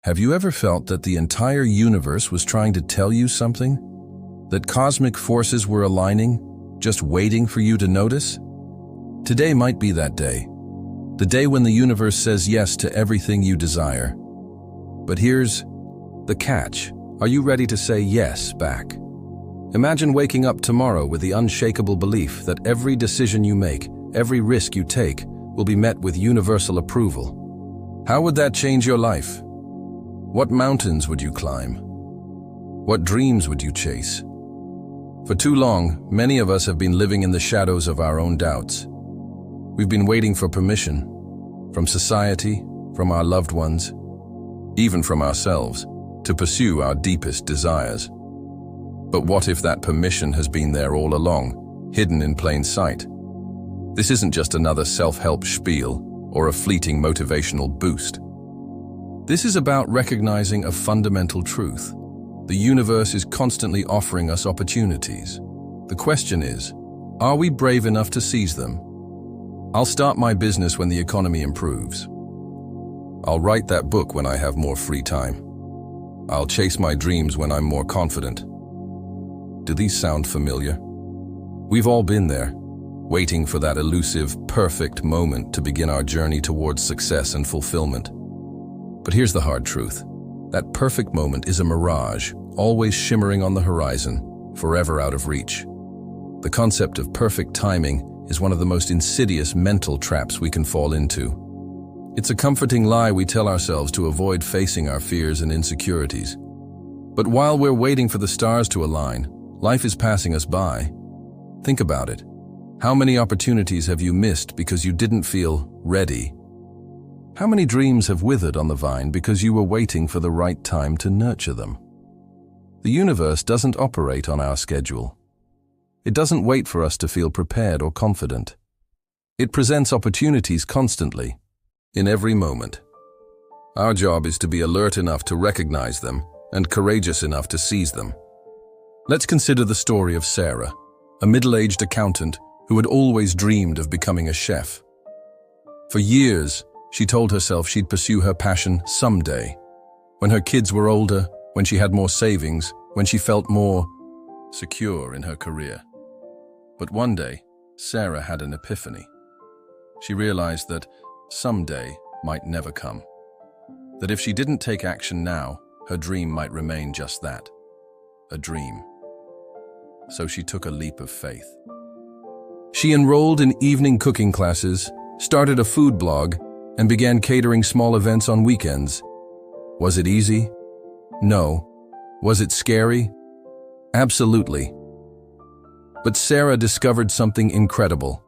Have you ever felt that the entire universe was trying to tell you something? That cosmic forces were aligning, just waiting for you to notice? Today might be that day. The day when the universe says yes to everything you desire. But here's the catch. Are you ready to say yes back? Imagine waking up tomorrow with the unshakable belief that every decision you make, every risk you take, will be met with universal approval. How would that change your life? What mountains would you climb? What dreams would you chase? For too long, many of us have been living in the shadows of our own doubts. We've been waiting for permission, from society, from our loved ones, even from ourselves, to pursue our deepest desires. But what if that permission has been there all along, hidden in plain sight? This isn't just another self-help spiel or a fleeting motivational boost. This is about recognizing a fundamental truth. The universe is constantly offering us opportunities. The question is, are we brave enough to seize them? I'll start my business when the economy improves. I'll write that book when I have more free time. I'll chase my dreams when I'm more confident. Do these sound familiar? We've all been there, waiting for that elusive, perfect moment to begin our journey towards success and fulfillment. But here's the hard truth. That perfect moment is a mirage, always shimmering on the horizon, forever out of reach. The concept of perfect timing is one of the most insidious mental traps we can fall into. It's a comforting lie we tell ourselves to avoid facing our fears and insecurities. But while we're waiting for the stars to align, life is passing us by. Think about it. How many opportunities have you missed because you didn't feel ready? How many dreams have withered on the vine because you were waiting for the right time to nurture them? The universe doesn't operate on our schedule. It doesn't wait for us to feel prepared or confident. It presents opportunities constantly, in every moment. Our job is to be alert enough to recognize them and courageous enough to seize them. Let's consider the story of Sarah, a middle-aged accountant who had always dreamed of becoming a chef. For years, she told herself she'd pursue her passion someday, when her kids were older, when she had more savings, when she felt more secure in her career. But one day, Sarah had an epiphany. She realized that someday might never come. That if she didn't take action now, her dream might remain just that, a dream. So she took a leap of faith. She enrolled in evening cooking classes, started a food blog, and began catering small events on weekends. Was it easy? No. Was it scary? Absolutely. But Sarah discovered something incredible.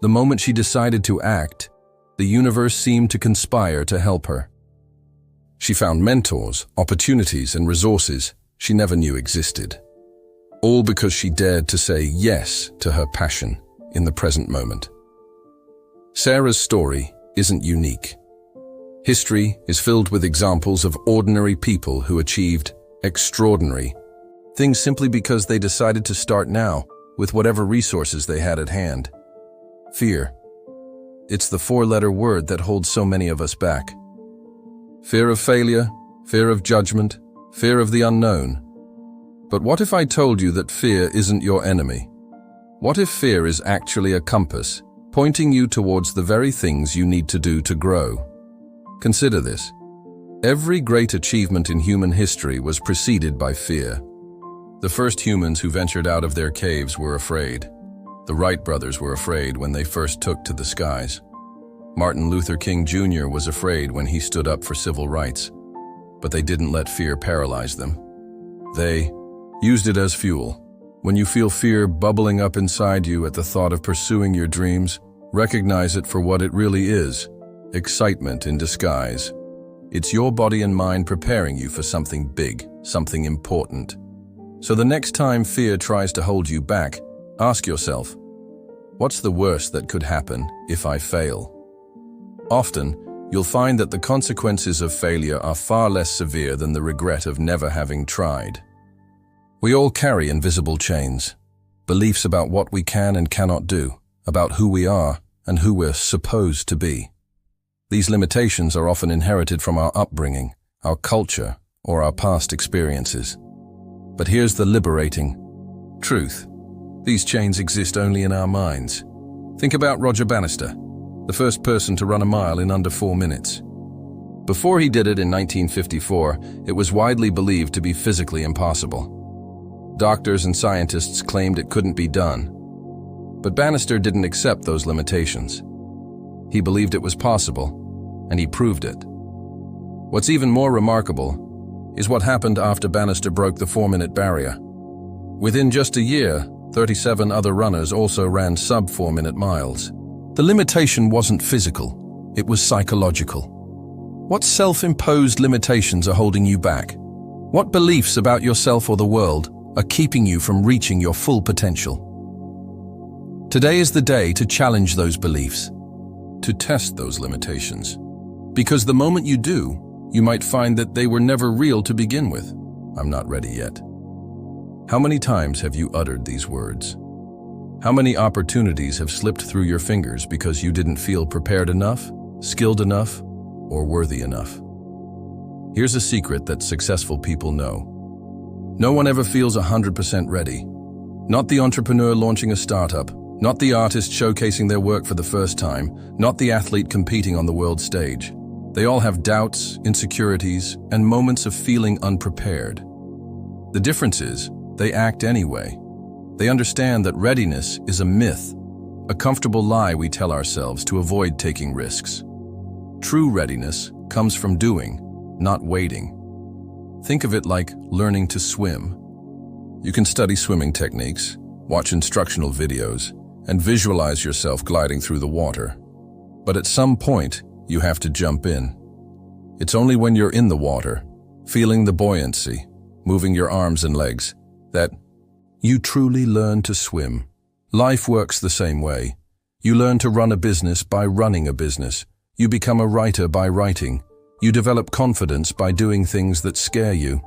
The moment she decided to act, the universe seemed to conspire to help her. She found mentors, opportunities, and resources she never knew existed. All because she dared to say yes to her passion in the present moment. Sarah's story isn't unique. History is filled with examples of ordinary people who achieved extraordinary things simply because they decided to start now with whatever resources they had at hand. Fear. It's the four-letter word that holds so many of us back. Fear of failure, fear of judgment, fear of the unknown. But what if I told you that fear isn't your enemy? What if fear is actually a compass, pointing you towards the very things you need to do to grow? Consider this. Every great achievement in human history was preceded by fear. The first humans who ventured out of their caves were afraid. The Wright brothers were afraid when they first took to the skies. Martin Luther King Jr. was afraid when he stood up for civil rights. But they didn't let fear paralyze them. They used it as fuel. When you feel fear bubbling up inside you at the thought of pursuing your dreams, recognize it for what it really is, excitement in disguise. It's your body and mind preparing you for something big, something important. So the next time fear tries to hold you back, ask yourself, what's the worst that could happen if I fail? Often, you'll find that the consequences of failure are far less severe than the regret of never having tried. We all carry invisible chains, beliefs about what we can and cannot do, about who we are and who we're supposed to be. These limitations are often inherited from our upbringing, our culture, or our past experiences. But here's the liberating truth. These chains exist only in our minds. Think about Roger Bannister, the first person to run a mile in under 4 minutes. Before he did it in 1954, it was widely believed to be physically impossible. Doctors and scientists claimed it couldn't be done. But Bannister didn't accept those limitations. He believed it was possible, and he proved it. What's even more remarkable is what happened after Bannister broke the 4-minute barrier. Within just a year, 37 other runners also ran sub-4-minute miles. The limitation wasn't physical, it was psychological. What self-imposed limitations are holding you back? What beliefs about yourself or the world are keeping you from reaching your full potential? Today is the day to challenge those beliefs, to test those limitations. Because the moment you do, you might find that they were never real to begin with. I'm not ready yet. How many times have you uttered these words? How many opportunities have slipped through your fingers because you didn't feel prepared enough, skilled enough, or worthy enough? Here's a secret that successful people know. No one ever feels 100% ready. Not the entrepreneur launching a startup, not the artist showcasing their work for the first time, not the athlete competing on the world stage. They all have doubts, insecurities, and moments of feeling unprepared. The difference is, they act anyway. They understand that readiness is a myth, a comfortable lie we tell ourselves to avoid taking risks. True readiness comes from doing, not waiting. Think of it like learning to swim. You can study swimming techniques, watch instructional videos, and visualize yourself gliding through the water. But at some point, you have to jump in. It's only when you're in the water, feeling the buoyancy, moving your arms and legs, that you truly learn to swim. Life works the same way. You learn to run a business by running a business. You become a writer by writing. You develop confidence by doing things that scare you.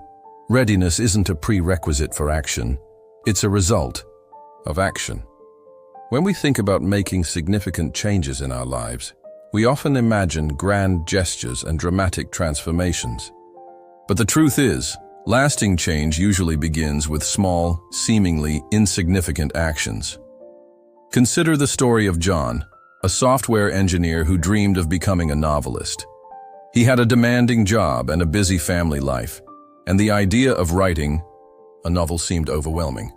Readiness isn't a prerequisite for action. It's a result of action. When we think about making significant changes in our lives, we often imagine grand gestures and dramatic transformations. But the truth is, lasting change usually begins with small, seemingly insignificant actions. Consider the story of John, a software engineer who dreamed of becoming a novelist. He had a demanding job and a busy family life, and the idea of writing a novel seemed overwhelming.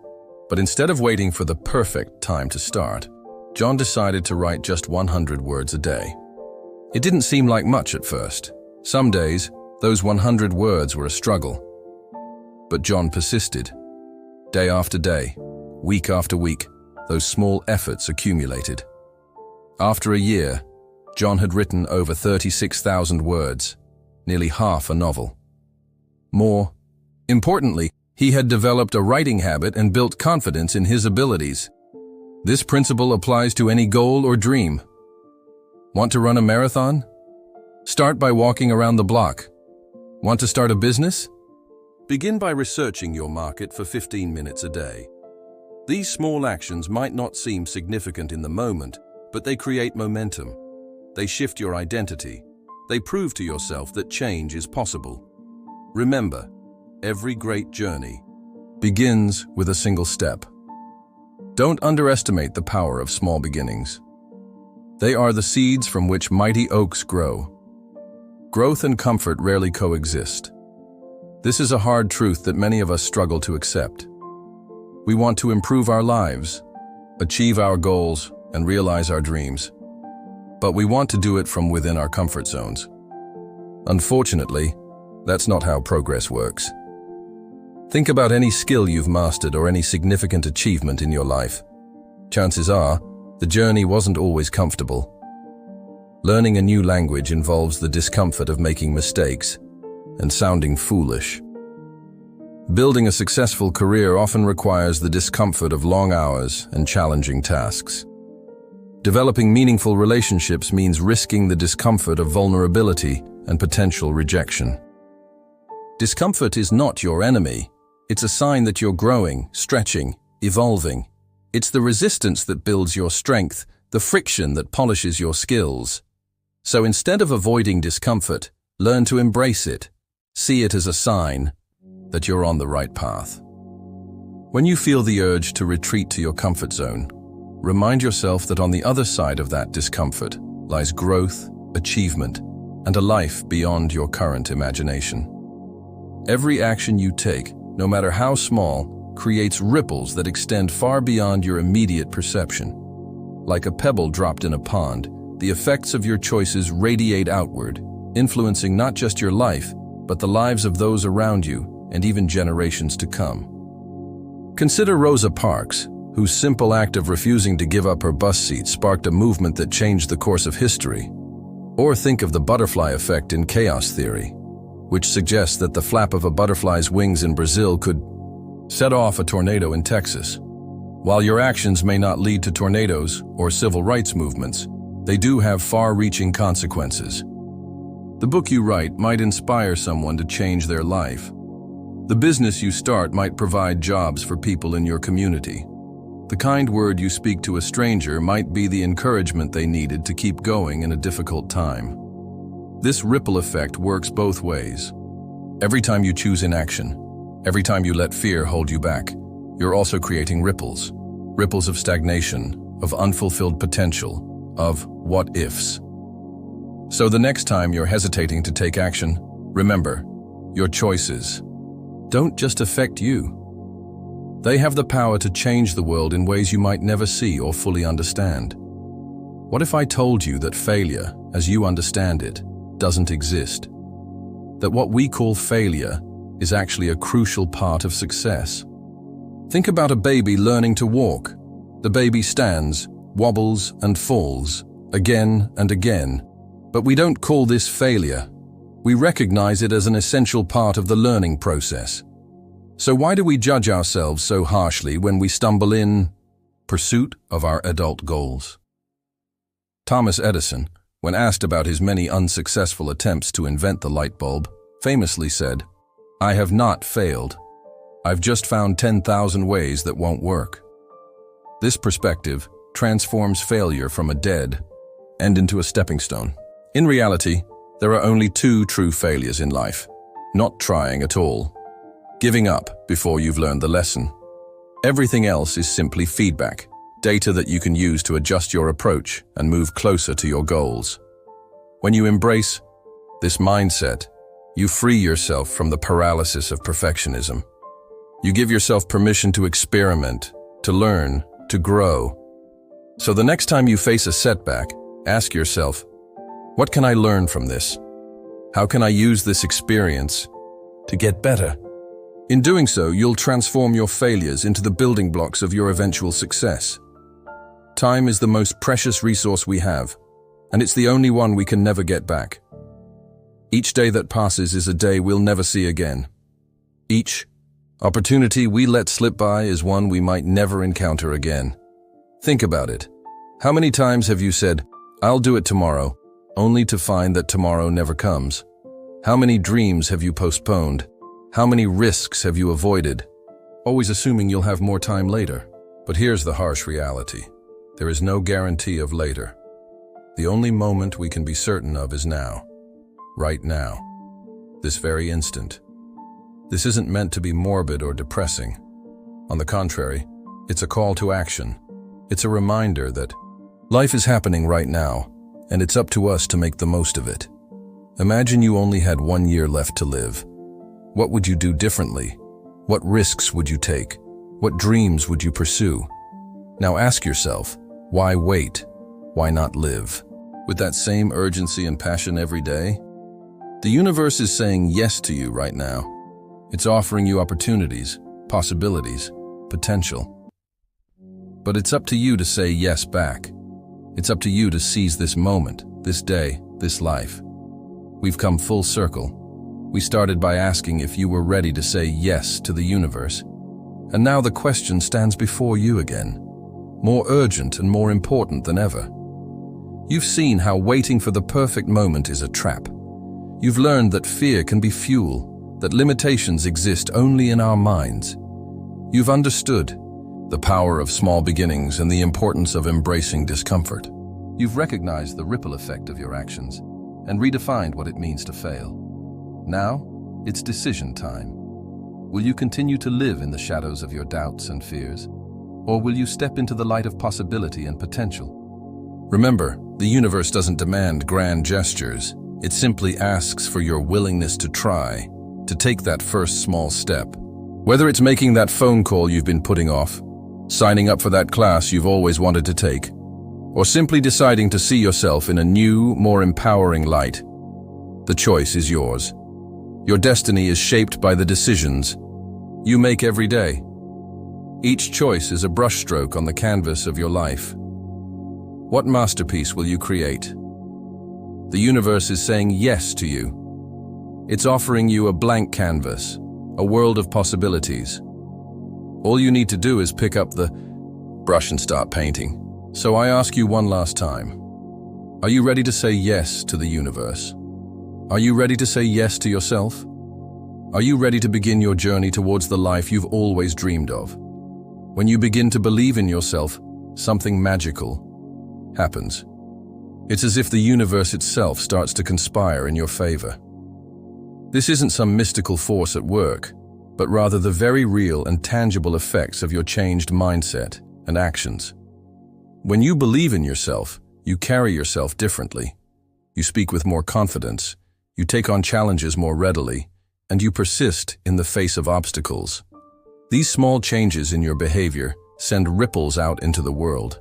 But instead of waiting for the perfect time to start, John decided to write just 100 words a day. It didn't seem like much at first. Some days, those 100 words were a struggle. But John persisted. Day after day, week after week, those small efforts accumulated. After a year, John had written over 36,000 words, nearly half a novel. More importantly, he had developed a writing habit and built confidence in his abilities. This principle applies to any goal or dream. Want to run a marathon? Start by walking around the block. Want to start a business? Begin by researching your market for 15 minutes a day. These small actions might not seem significant in the moment, but they create momentum. They shift your identity. They prove to yourself that change is possible. Remember, every great journey begins with a single step. Don't underestimate the power of small beginnings. They are the seeds from which mighty oaks grow. Growth and comfort rarely coexist. This is a hard truth that many of us struggle to accept. We want to improve our lives, achieve our goals, and realize our dreams. But we want to do it from within our comfort zones. Unfortunately, that's not how progress works. Think about any skill you've mastered or any significant achievement in your life. Chances are, the journey wasn't always comfortable. Learning a new language involves the discomfort of making mistakes and sounding foolish. Building a successful career often requires the discomfort of long hours and challenging tasks. Developing meaningful relationships means risking the discomfort of vulnerability and potential rejection. Discomfort is not your enemy. It's a sign that you're growing, stretching, evolving. It's the resistance that builds your strength, the friction that polishes your skills. So instead of avoiding discomfort, learn to embrace it. See it as a sign that you're on the right path. When you feel the urge to retreat to your comfort zone, remind yourself that on the other side of that discomfort lies growth, achievement, and a life beyond your current imagination. Every action you take, no matter how small, creates ripples that extend far beyond your immediate perception. Like a pebble dropped in a pond, the effects of your choices radiate outward, influencing not just your life, but the lives of those around you and even generations to come. Consider Rosa Parks, whose simple act of refusing to give up her bus seat sparked a movement that changed the course of history. Or think of the butterfly effect in chaos theory, which suggests that the flap of a butterfly's wings in Brazil could set off a tornado in Texas. While your actions may not lead to tornadoes or civil rights movements, they do have far-reaching consequences. The book you write might inspire someone to change their life. The business you start might provide jobs for people in your community. The kind word you speak to a stranger might be the encouragement they needed to keep going in a difficult time. This ripple effect works both ways. Every time you choose inaction, every time you let fear hold you back, you're also creating ripples. Ripples of stagnation, of unfulfilled potential, of what-ifs. So the next time you're hesitating to take action, remember, your choices don't just affect you. They have the power to change the world in ways you might never see or fully understand. What if I told you that failure, as you understand it, doesn't exist? That what we call failure is actually a crucial part of success. Think about a baby learning to walk. The baby stands, wobbles, and falls, again and again. But we don't call this failure. We recognize it as an essential part of the learning process. So why do we judge ourselves so harshly when we stumble in pursuit of our adult goals? Thomas Edison, when asked about his many unsuccessful attempts to invent the light bulb, famously said, "I have not failed. I've just found 10,000 ways that won't work." This perspective transforms failure from a dead end into a stepping stone. In reality, there are only two true failures in life: not trying at all, giving up before you've learned the lesson. Everything else is simply feedback, data that you can use to adjust your approach and move closer to your goals. When you embrace this mindset, you free yourself from the paralysis of perfectionism. You give yourself permission to experiment, to learn, to grow. So the next time you face a setback, ask yourself, what can I learn from this? How can I use this experience to get better? In doing so, you'll transform your failures into the building blocks of your eventual success. Time is the most precious resource we have, and it's the only one we can never get back. Each day that passes is a day we'll never see again. Each opportunity we let slip by is one we might never encounter again. Think about it. How many times have you said, "I'll do it tomorrow," only to find that tomorrow never comes? How many dreams have you postponed? How many risks have you avoided, always assuming you'll have more time later? But here's the harsh reality. There is no guarantee of later. The only moment we can be certain of is now. Right now. This very instant. This isn't meant to be morbid or depressing. On the contrary, it's a call to action. It's a reminder that life is happening right now, and it's up to us to make the most of it. Imagine you only had 1 year left to live. What would you do differently? What risks would you take? What dreams would you pursue? Now ask yourself, why wait? Why not live? With that same urgency and passion every day? The universe is saying yes to you right now. It's offering you opportunities, possibilities, potential. But it's up to you to say yes back. It's up to you to seize this moment, this day, this life. We've come full circle. We started by asking if you were ready to say yes to the universe. And now the question stands before you again, more urgent and more important than ever. You've seen how waiting for the perfect moment is a trap. You've learned that fear can be fuel, that limitations exist only in our minds. You've understood the power of small beginnings and the importance of embracing discomfort. You've recognized the ripple effect of your actions and redefined what it means to fail. Now, It's decision time. Will you continue to live in the shadows of your doubts and fears? Or will you step into the light of possibility and potential? Remember, the universe doesn't demand grand gestures. It simply asks for your willingness to try, to take that first small step. Whether it's making that phone call you've been putting off, signing up for that class you've always wanted to take, or simply deciding to see yourself in a new, more empowering light, the choice is yours. Your destiny is shaped by the decisions you make every day. Each choice is a brushstroke on the canvas of your life. What masterpiece will you create? The universe is saying yes to you. It's offering you a blank canvas, a world of possibilities. All you need to do is pick up the brush and start painting. So I ask you one last time. Are you ready to say yes to the universe? Are you ready to say yes to yourself? Are you ready to begin your journey towards the life you've always dreamed of? When you begin to believe in yourself, something magical happens. It's as if the universe itself starts to conspire in your favor. This isn't some mystical force at work, but rather the very real and tangible effects of your changed mindset and actions. When you believe in yourself, you carry yourself differently. You speak with more confidence, you take on challenges more readily, and you persist in the face of obstacles. These small changes in your behavior send ripples out into the world,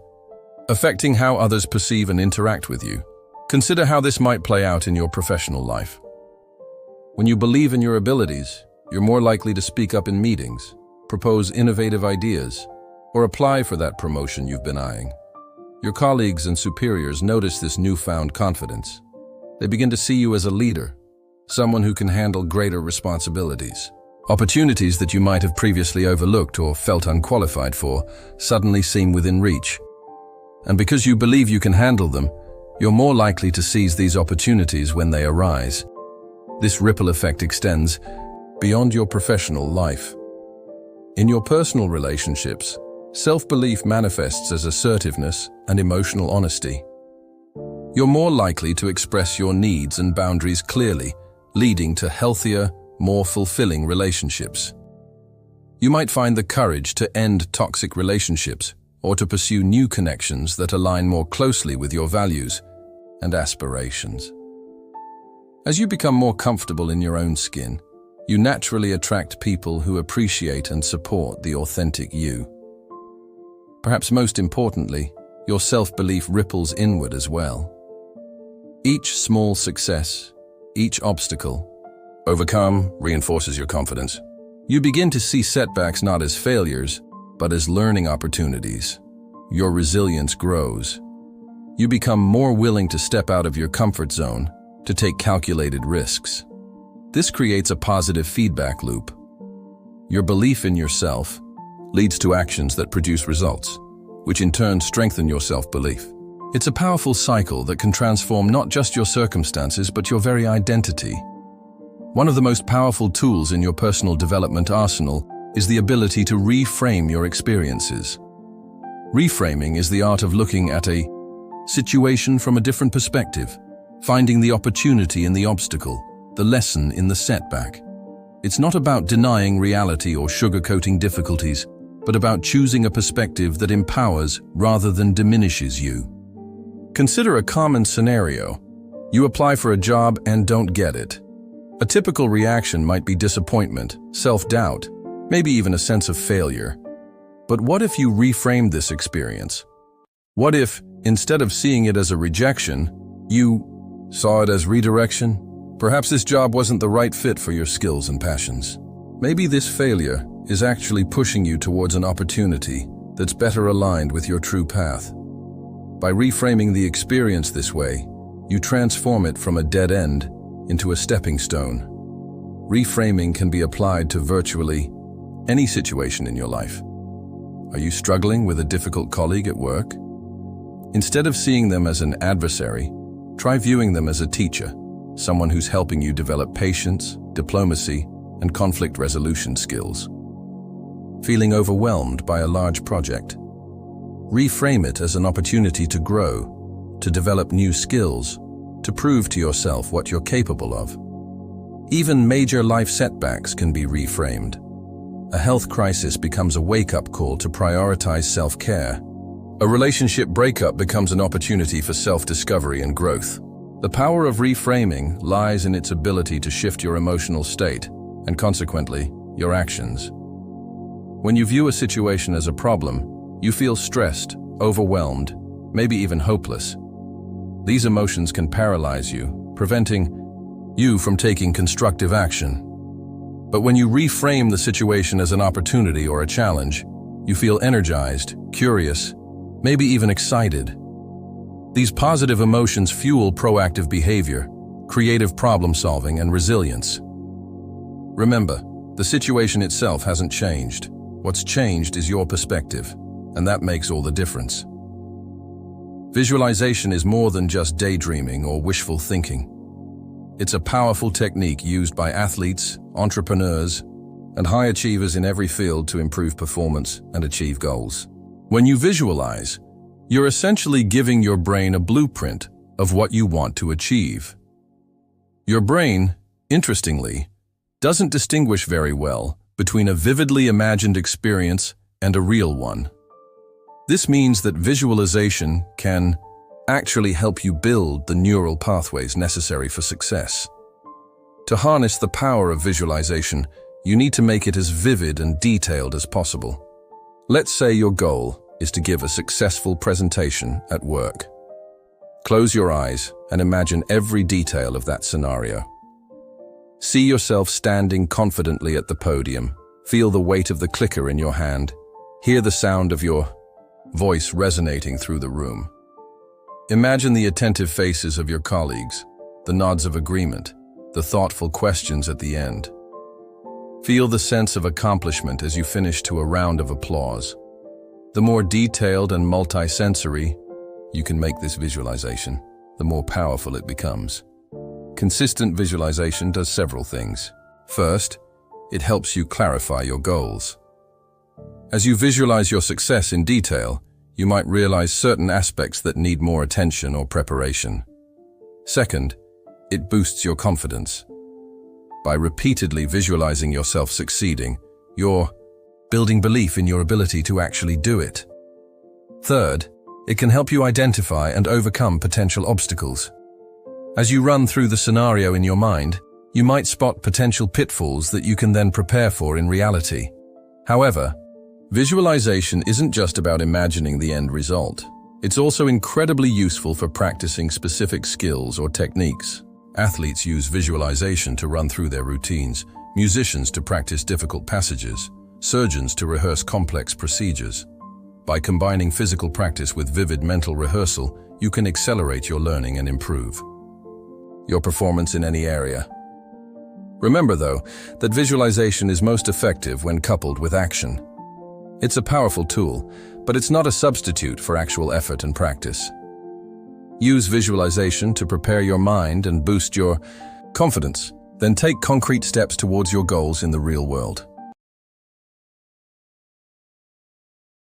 affecting how others perceive and interact with you. Consider how this might play out in your professional life. When you believe in your abilities, you're more likely to speak up in meetings, propose innovative ideas, or apply for that promotion you've been eyeing. Your colleagues and superiors notice this newfound confidence. They begin to see you as a leader, someone who can handle greater responsibilities. Opportunities that you might have previously overlooked or felt unqualified for suddenly seem within reach. And because you believe you can handle them, you're more likely to seize these opportunities when they arise. This ripple effect extends beyond your professional life. In your personal relationships, self-belief manifests as assertiveness and emotional honesty. You're more likely to express your needs and boundaries clearly, leading to healthier, more fulfilling relationships. You might find the courage to end toxic relationships or to pursue new connections that align more closely with your values and aspirations. As you become more comfortable in your own skin, you naturally attract people who appreciate and support the authentic you. Perhaps most importantly, your self-belief ripples inward as well. Each small success, each obstacle overcome reinforces your confidence. You begin to see setbacks not as failures, but as learning opportunities. Your resilience grows. You become more willing to step out of your comfort zone, to take calculated risks. This creates a positive feedback loop. Your belief in yourself leads to actions that produce results, which in turn strengthen your self-belief. It's a powerful cycle that can transform not just your circumstances, but your very identity. One of the most powerful tools in your personal development arsenal is the ability to reframe your experiences. Reframing is the art of looking at a situation from a different perspective, finding the opportunity in the obstacle, the lesson in the setback. It's not about denying reality or sugarcoating difficulties, but about choosing a perspective that empowers rather than diminishes you. Consider a common scenario. You apply for a job and don't get it. A typical reaction might be disappointment, self-doubt, maybe even a sense of failure. But what if you reframed this experience? What if, instead of seeing it as a rejection, you saw it as redirection? Perhaps this job wasn't the right fit for your skills and passions. Maybe this failure is actually pushing you towards an opportunity that's better aligned with your true path. By reframing the experience this way, you transform it from a dead end into a stepping stone. Reframing can be applied to virtually any situation in your life. Are you struggling with a difficult colleague at work? Instead of seeing them as an adversary, try viewing them as a teacher, someone who's helping you develop patience, diplomacy, and conflict resolution skills. Feeling overwhelmed by a large project? Reframe it as an opportunity to grow, to develop new skills, to prove to yourself what you're capable of. Even major life setbacks can be reframed. A health crisis becomes a wake-up call to prioritize self-care. A relationship breakup becomes an opportunity for self-discovery and growth. The power of reframing lies in its ability to shift your emotional state, and consequently, your actions. When you view a situation as a problem, you feel stressed, overwhelmed, maybe even hopeless. These emotions can paralyze you, preventing you from taking constructive action. But when you reframe the situation as an opportunity or a challenge, you feel energized, curious, maybe even excited. These positive emotions fuel proactive behavior, creative problem-solving, and resilience. Remember, the situation itself hasn't changed. What's changed is your perspective, and that makes all the difference. Visualization is more than just daydreaming or wishful thinking. It's a powerful technique used by athletes, entrepreneurs, and high achievers in every field to improve performance and achieve goals. When you visualize, you're essentially giving your brain a blueprint of what you want to achieve. Your brain, interestingly, doesn't distinguish very well between a vividly imagined experience and a real one. This means that visualization can actually help you build the neural pathways necessary for success. To harness the power of visualization, you need to make it as vivid and detailed as possible. Let's say your goal is to give a successful presentation at work. Close your eyes and imagine every detail of that scenario. See yourself standing confidently at the podium. Feel the weight of the clicker in your hand. Hear the sound of your voice resonating through the room. Imagine the attentive faces of your colleagues, the nods of agreement, the thoughtful questions at the end. Feel the sense of accomplishment as you finish to a round of applause. The more detailed and multi-sensory you can make this visualization, the more powerful it becomes. Consistent visualization does several things. First, it helps you clarify your goals. As you visualize your success in detail, you might realize certain aspects that need more attention or preparation. Second, it boosts your confidence. By repeatedly visualizing yourself succeeding, you're building belief in your ability to actually do it. Third, it can help you identify and overcome potential obstacles. As you run through the scenario in your mind, you might spot potential pitfalls that you can then prepare for in reality. However, visualization isn't just about imagining the end result. It's also incredibly useful for practicing specific skills or techniques. Athletes use visualization to run through their routines, musicians to practice difficult passages, surgeons to rehearse complex procedures. By combining physical practice with vivid mental rehearsal, you can accelerate your learning and improve your performance in any area. Remember, though, that visualization is most effective when coupled with action. It's a powerful tool, but it's not a substitute for actual effort and practice. Use visualization to prepare your mind and boost your confidence, then take concrete steps towards your goals in the real world.